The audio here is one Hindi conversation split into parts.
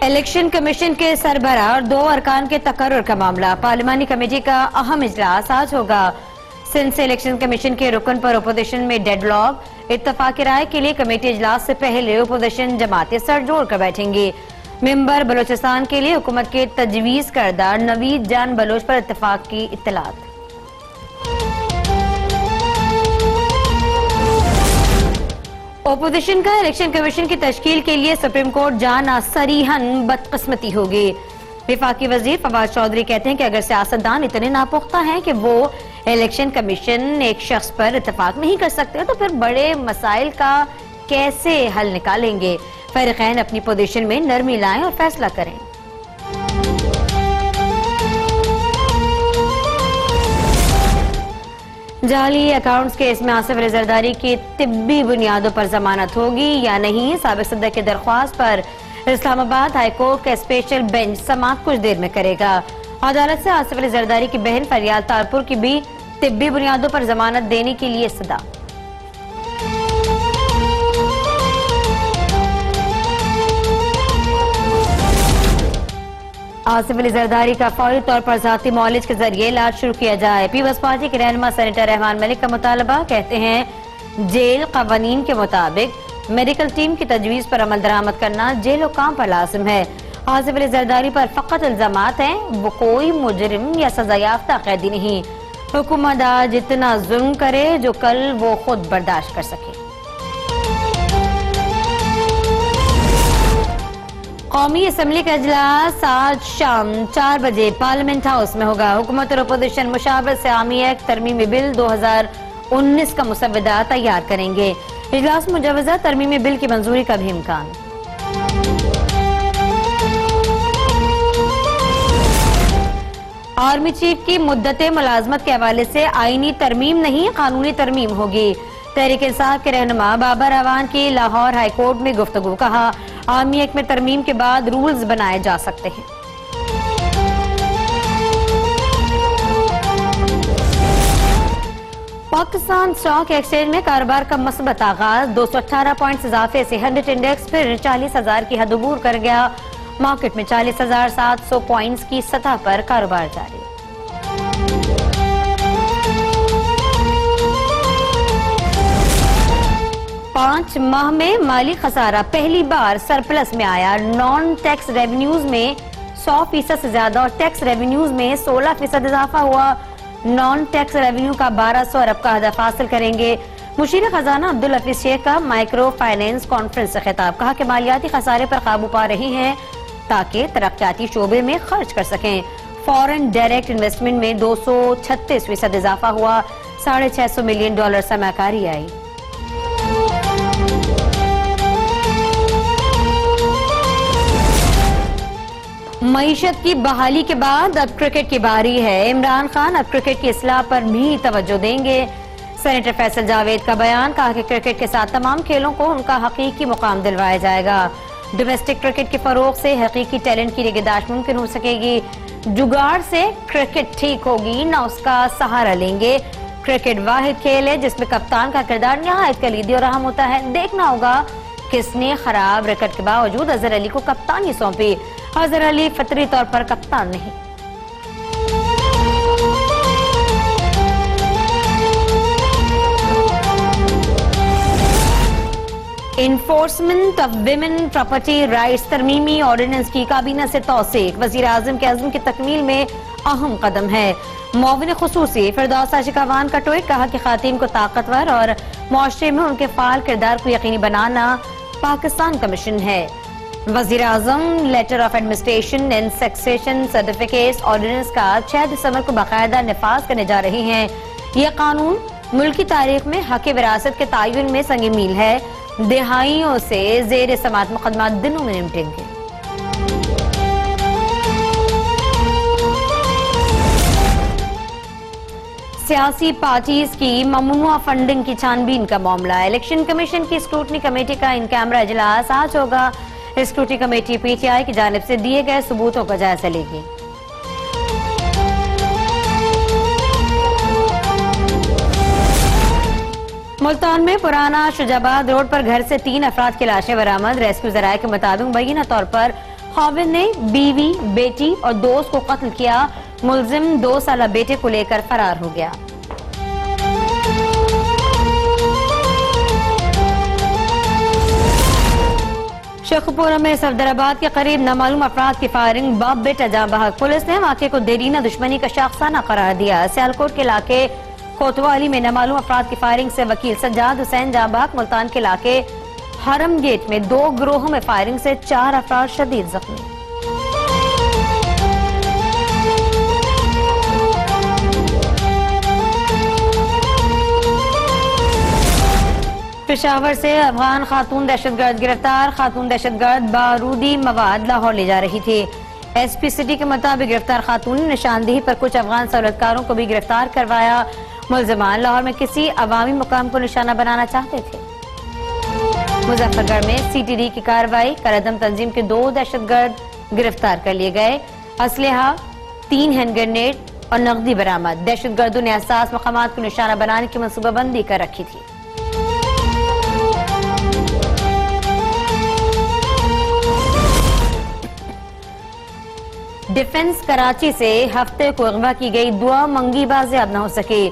इलेक्शन कमीशन के सरबराह और 2 अरकान के तकर्रुर का मामला। पार्लिमानी कमेटी का अहम इजलास आज होगा। सिंध से इलेक्शन कमीशन के रुकन पर अपोजिशन में डेडलॉक। इत्तफाक राय के लिए कमेटी इजलास से पहले अपोजिशन जमातें सर जोड़ कर बैठेंगी। मेंबर बलोचिस्तान के लिए हुकूमत के तजवीज करदा नवीद जान बलोच पर इत्तफाक की इत्तलात। ओपोजिशन का इलेक्शन कमीशन की तश्कील के लिए सुप्रीम कोर्ट जाना सरीहन बदकिस्मती होगी। विफाकी वजीर फवाद चौधरी कहते हैं कि अगर सियासतदान इतने नापुख्ता हैं कि वो इलेक्शन कमीशन एक शख्स पर इत्तेफाक नहीं कर सकते तो फिर बड़े मसाइल का कैसे हल निकालेंगे। फरीकैन अपनी पोजीशन में नरमी लाएं और फैसला करें। जाली अकाउंट्स केस में आसिफ अली जरदारी की तिब्बी बुनियादों पर जमानत होगी या नहीं। साबिक सदर की दरख्वास्त पर इस्लामाबाद हाईकोर्ट का स्पेशल बेंच समाअत कुछ देर में करेगा। अदालत से आसिफ अली जरदारी की बहन फरियाद तारपुर की भी तिब्बी बुनियादों पर जमानत देने के लिए सदा। आसिफ अली जरदारी का फौरी तौर पर जाती मौलिज के जरिए इलाज शुरू किया जाए। पीपल्स पार्टी के रहनुमा सेनेटर रहमान मलिक का मुतालबा। कहते हैं जेल कानून के मुताबिक मेडिकल टीम की तजवीज पर अमल दरामद करना जेल हुकाम पर लाजिम है। आसिफ अली जरदारी पर फकत इल्जामात हैं, वो कोई मुजरिम या सजायाफ्ता कैदी नहीं। हुकूमत आज इतना जुल्म करे जो कल वो खुद बर्दाश्त कर सके। कौमी असम्बली का इजलास आज शाम 4 बजे पार्लियामेंट हाउस में होगा। हुकूमत और अपोजिशन मुशावरत से आमी एक्ट तरमीमी बिल 2019 का मुसव्वदा तैयार करेंगे। इजलास मुजवजा तरमीमी बिल की मंजूरी का भी इम्कान। आर्मी चीफ की मुद्दत मुलाजमत के हवाले से आईनी तरमीम नहीं कानूनी तरमीम होगी। तहरीक इंसाफ के रहनुमा बाबर अवान की लाहौर हाईकोर्ट में गुफ्तगू। कहा आर्मी एक्ट में तरमीम के बाद रूल्स बनाए जा सकते हैं। पाकिस्तान स्टॉक एक्सचेंज में कारोबार का मस्बत आगाज। 218 पॉइंट्स इजाफे से 100 इंडेक्स फिर 40,000 की हद अबूर कर गया। मार्केट में 40,700 पॉइंट्स की सतह पर कारोबार जारी। पांच माह में माली खसारा पहली बार सरप्लस में आया। नॉन टैक्स रेवेन्यूज में 100% से ज्यादा और टैक्स रेवेन्यूज में 16% इजाफा हुआ। नॉन टैक्स रेवेन्यू का 1200 अरब का हदफ हासिल करेंगे। मुशीर खजाना अब्दुल हफीज शेख का माइक्रो फाइनेंस कॉन्फ्रेंस से खिताब। कहा कि मालियाती खसारे पर काबू पा रही हैं ताकि तरक्याती शोबे में खर्च कर सकें। फॉरेन डायरेक्ट इन्वेस्टमेंट में 236% इजाफा हुआ। $650 मिलियन सरमाकारी आई। मईशत की बहाली के बाद अब क्रिकेट की बारी है। इमरान खान अब क्रिकेट की इस्लाह पर भी तवज्जो देंगे। सेनेटर फैसल जावेद का बयान। कहा कि क्रिकेट के साथ तमाम खेलों को उनका हकीकी मुकाम दिलवाया जाएगा। डोमेस्टिक क्रिकेट के फरोग से हकीकी टैलेंट की निगहदाश्त मुमकिन हो सकेगी। जुगाड़ से क्रिकेट ठीक होगी ना उसका सहारा लेंगे। क्रिकेट वाहिद खेल है जिसमें कप्तान का किरदार निहायत कलीदी और अहम होता है। देखना होगा किसने खराब रिकॉर्ड के बावजूद अजहर अली को कप्तानी सौंपी। अजहर अली फतरी तौर पर कप्तान नहीं। Enforcement of women property rights तरमीमी ऑर्डिनेंस की काबीना से तौसीक। वजीर आजम के अज़्म की तकमील में अहम कदम है। मुआविन खुसूसी फिरदौस आशिकावान का ट्वीट। कहा कि खातिन को ताकतवर और मुआशरे में उनके फाल किरदार को यकीनी बनाना पाकिस्तान का मिशन है। वजीर आजम letter of administration and succession certificate ordinance का 6 दिसंबर को बाकायदा निफाज करने जा रही हैं। यह कानून मुल्क की तारीख में हक विरासत के तायुन में संग मील है। दिहाइयों से जेर समात मुकदमा दिनों में निपटेंगे। सियासी पार्टीज की ममनुआ फंडिंग की छानबीन का मामला। इलेक्शन कमीशन की स्क्रूटनी कमेटी का इन कैमरा इजलास आज होगा। स्क्रूटनी कमेटी पीटीआई की जानिब से दिए गए सबूतों का जायजा लेगी। मुल्तान में पुराना शुजाबाद रोड पर घर से 3 अफराद की लाशें बरामद। रेस्क्यू जराये के मुताबिक मुबैना तौर पर खाविद ने बीवी, बेटी और दोस्त को कत्ल किया। मुलजिम 2 साला बेटे को लेकर फरार हो गया। शेखपुरा में सफदराबाद के करीब नामालूम अफराद की फायरिंग, बाप बेटा जाँ बहक। पुलिस ने वाक़े को देरीना दुश्मनी का शाखसाना करार दिया। सियालकोट के इलाके कोतवाली में नामालूम अफराद की फायरिंग से वकील सज्जाद हुसैन जाँ बहक। मुल्तान के इलाके हरम गेट में 2 गिरोहों में फायरिंग से 4 अफराद शदीद जख्मी। पेशावर से अफगान खातून दहशतगर्द गिरफ्तार। खातून दहशतगर्द बारूदी मवाद लाहौर ले जा रही थी। एसपी सिटी के मुताबिक गिरफ्तार खातून ने निशानदेही पर कुछ अफगान सहूलतकारों को भी गिरफ्तार करवाया। मुलजमान लाहौर में किसी अवामी मुकाम को निशाना बनाना चाहते थे। मुजफ्फरगढ़ में सीटीडी की कार्रवाई, करदम तंजीम के 2 दहशतगर्द गिरफ्तार कर लिए गए। असलहा, 3 हैंड ग्रेनेड और नकदी बरामद। दहशतगर्दों ने हसास मकामात को निशाना बनाने की मनसूबाबंदी कर रखी थी। डिफेंस कराची से हफ्ते को अगवा की गई दुआ मंगी बाजियाब न हो सकी।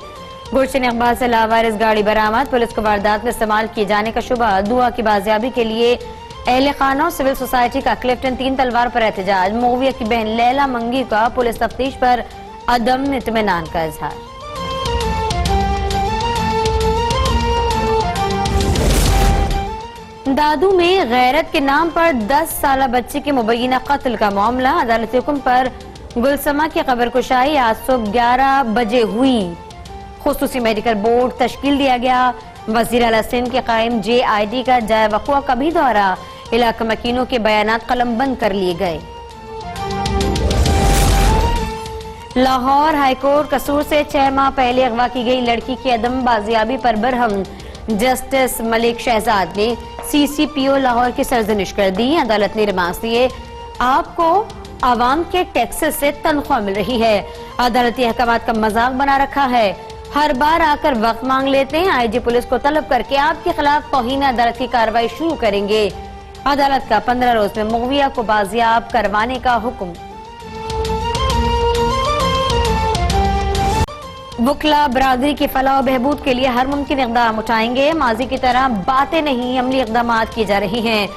गुलशन इकबाल से लावारिस गाड़ी बरामद। पुलिस को वारदात में इस्तेमाल किए जाने का शुबा। दुआ की बाजियाबी के लिए अहले खाना और सिविल सोसाइटी का क्लिफ्टन 3 तलवार पर एहतजाज। मौविया की बहन लैला मंगी का पुलिस तफ्तीश पर अदम इत्मीनान का इजहार। दादू में गैरत के नाम पर 10 साला बच्चे के मुबैना कत्ल का मामला। अदालती हुक्म पर गुलसमा की कब्र कुशाई आज सुबह 11 बजे हुई। खुसूसी मेडिकल बोर्ड तश्कील दिया गया। वजीर आला सिंध के कायम JID का जाय वक़ुआ का भी दौरा। इलाका मकीनों के बयानात कलमबंद कर लिए गए। लाहौर हाईकोर्ट कसूर से 6 माह पहले अगवा की गई लड़की की अदम बाजियाबी पर बरहम जस्टिस मलिक शहजाद ने CCPO लाहौर की सरजनिश कर दी। अदालत ने रिमांस दिए। आपको आवाम के टैक्सेस से तनख्वाह मिल रही है। अदालती अहकामात का मजाक बना रखा है। हर बार आकर वक्त मांग लेते हैं। IG पुलिस को तलब करके आपके खिलाफ तौहीन अदालत की कार्रवाई शुरू करेंगे। अदालत का 15 रोज में मौविया को बाजियाब करवाने का हुक्म। वकला बरादरी की फलाह और बहबूद के लिए हर मुमकिन इक़दाम उठाएंगे। माजी की तरह बातें नहीं, अमली इक़दामात की जा रही हैं।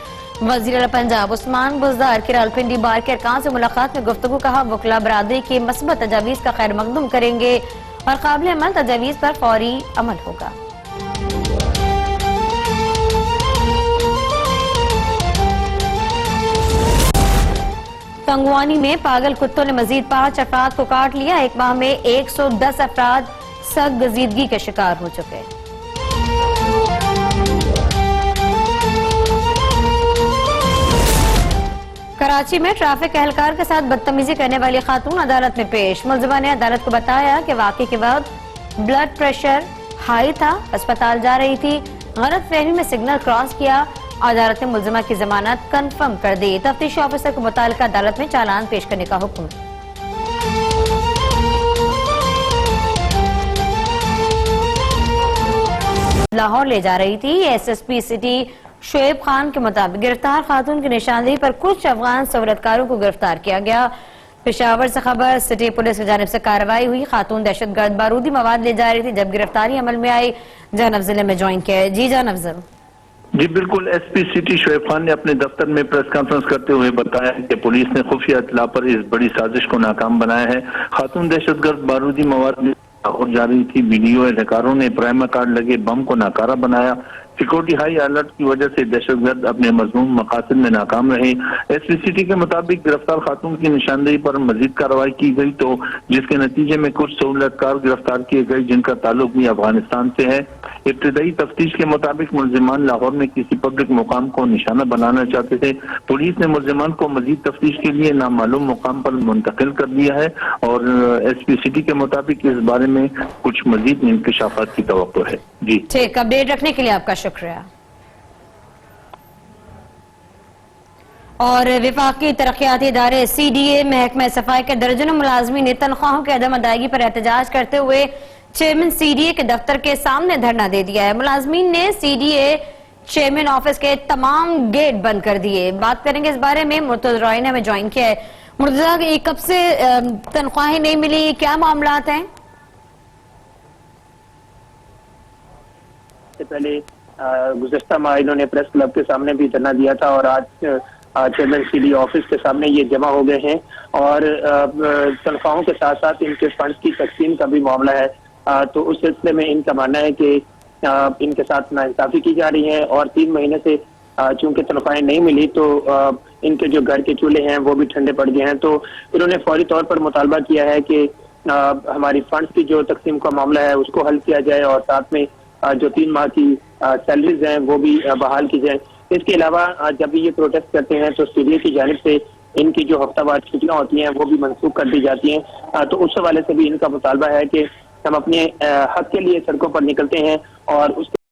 वज़ीर आला पंजाब उस्मान बुज़दार की रावलपिंडी बार के अरकान से मुलाकात में गुफ्तगू। कहा वकला बरादरी की मस्बत तजावीज़ का खैर मकदूम करेंगे और काबिल अमल तजावीज़ पर फौरी अमल होगा। तंगवानी में पागल कुत्तों ने मजीद 5 अफराद को काट लिया। एक माह में 110 अफराद सख्त गजीदगी के शिकार हो चुके। कराची में ट्रैफिक एहलकार के साथ बदतमीजी करने वाली खातून अदालत में पेश। मुलजिमा ने अदालत को बताया कि वाकई के वक्त ब्लड प्रेशर हाई था, अस्पताल जा रही थी, गलत फहमी में सिग्नल क्रॉस किया। अदालत ने मुलजिमा की जमानत कंफर्म कर दी। तफ्तीशी ऑफिसर को मुतालिका अदालत में चालान पेश करने का हुक्म। लाहौर ले जा रही थी। SSP सिटी शोएब खान के मुताबिक गिरफ्तार खातून की निशानदेही पर कुछ अफगान सहूलतकारों को गिरफ्तार किया गया। पेशावर से खबर, सिटी पुलिस की जानिब से कार्रवाई हुई। खातून दहशतगर्द बारूदी मवाद ले जा रही थी जब गिरफ्तारी अमल में आई। जानब जिले में ज्वाइन किया। जी जानब। जी बिल्कुल। SP सिटी शोएब खान ने अपने दफ्तर में प्रेस कॉन्फ्रेंस करते हुए बताया कि पुलिस ने खुफिया इत्तला पर इस बड़ी साजिश को नाकाम बनाया है। खातून दहशतगर्द बारूदी मवाद लाहौर जा रही थी। वीडियो एहलकारों ने प्राइमर कार्ड लगे बम को नाकारा बनाया। सिक्योरिटी हाई अलर्ट की वजह से दहशतगर्द अपने मजमूम मकासद में नाकाम रहे। SP सिटी के मुताबिक गिरफ्तार खातून की निशानदेही पर मजीद कार्रवाई की गई तो जिसके नतीजे में कुछ सहूलतकार गिरफ्तार किए गए जिनका ताल्लुक भी अफगानिस्तान से है। इब्तदाई तफ्तीश के मुताबिक मुलजिमान लाहौर में किसी पब्लिक मुकाम को निशाना बनाना चाहते थे। पुलिस ने मुलजिमान को मजीद तफ्तीश के लिए नामालूम मुकाम पर मुंतकिल कर दिया है और SP सिटी के मुताबिक इस बारे में कुछ मजीद इंकशाफात की तवक्को है। जी ठीक, अपडेट रखने के लिए आपका शुक्रिया। और विफाकी तरक्याती इदारे CDA महकमा सफाई के दर्जनों मुलाजमीन ने तनख्वाहों की अदम अदायगी पर एहतजाज करते हुए चेयरमैन CDA के दफ्तर के सामने धरना दे दिया है। मुलाजमीन ने CDA चेयरमैन ऑफिस के तमाम गेट बंद कर दिए। बात करेंगे इस बारे में, मुर्तजा रॉय ने हमें ज्वाइन किया है। मुर्तजा, ये कब से तनख्वाहें नहीं मिली, क्या मामला हैं? से पहले गुज़श्ता माह इन्होंने प्रेस क्लब के सामने भी धरना दिया था और आज चेयरमैन सीडी ऑफिस के सामने ये जमा हो गए हैं और तनख्वाहों के साथ साथ इनके फंड की तकसीम का भी मामला है। तो उस सिलसिले में इनका मानना है कि इनके साथ नाइंसाफी की जा रही है और 3 महीने से चूंकि तनख्वाहें नहीं मिली तो इनके जो घर के चूल्हे हैं वो भी ठंडे पड़ गए हैं। तो इन्होंने फौरी तौर पर मुतालबा किया है कि हमारी फंड्स की जो तकसीम का मामला है उसको हल किया जाए और साथ में जो 3 माह की सैलरीज हैं वो भी बहाल की जाए। इसके अलावा जब भी ये प्रोटेस्ट करते हैं तो सीडीए की जानिब से इनकी जो हफ्तावार छुट्टियां होती हैं वो भी मनसूख कर दी जाती हैं। तो उस हवाले से भी इनका मुतालबा है कि हम अपने हक के लिए सड़कों पर निकलते हैं और उसके